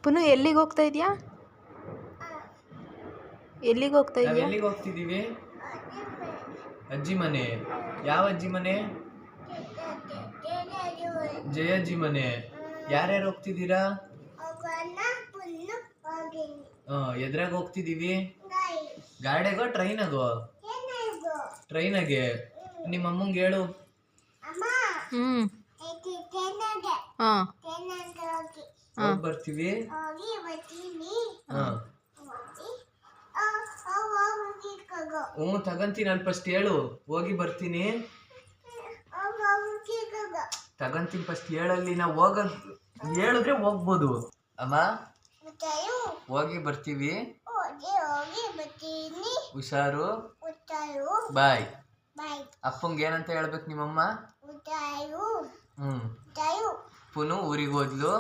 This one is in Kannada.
ಪುನಃ ಎಲ್ಲಿಗೆ ಹೋಗ್ತಾ ಇದೆಯಾ? ಎಲ್ಲಿಗೆ ಹೋಗ್ತಾ ಇದೆಯಾ? ಎಲ್ಲಿಗೆ ಹೋಗ್ತಿದ್ದೀವಿ? ಅಜ್ಜಿ ಮನೆ. ಯಾವ ಅಜ್ಜಿ ಮನೆ? ಜಯಜ್ಜಿ ಮನೆ. ಯಾರ್ಯಾರು ಹೋಗ್ತಿದ್ದೀರಾ? ಎದ್ರಾಗ ಹೋಗ್ತಿದ್ದೀವಿ? ಗಾಡಿಗೋ ಟ್ರೈನಾಗೋ? ಟ್ರೈನಾಗೆ. ನಿಮ್ಮ ಅಮ್ಮಂಗೆ ಹೇಳು. ಹೋಗಿ ಬರ್ತೀವಿ. ತಗಂತೀನಿ ಅಲ್ಲಿ ಫಸ್ಟ್ ಹೇಳು. ಹೋಗಿ ಬರ್ತೀನಿ ತಗಂತೀನಿ ಫಸ್ಟ್ ಹೇಳಲ್ಲಿ. ನಾವು ಹೋಗೋದು ಹೇಳಿದ್ರೆ ಹೋಗ್ಬೋದು ಅಮ್ಮ. ಹೋಗಿ ಬರ್ತೀವಿ. ಹುಷಾರು. ಬಾಯ್. ಅಪ್ಪಂಗೆ ಏನಂತ ಹೇಳ್ಬೇಕು ನಿಮ್ಮಮ್ಮ? ಪುನಃ ಊರಿಗೆ ಹೋದ್ಲು.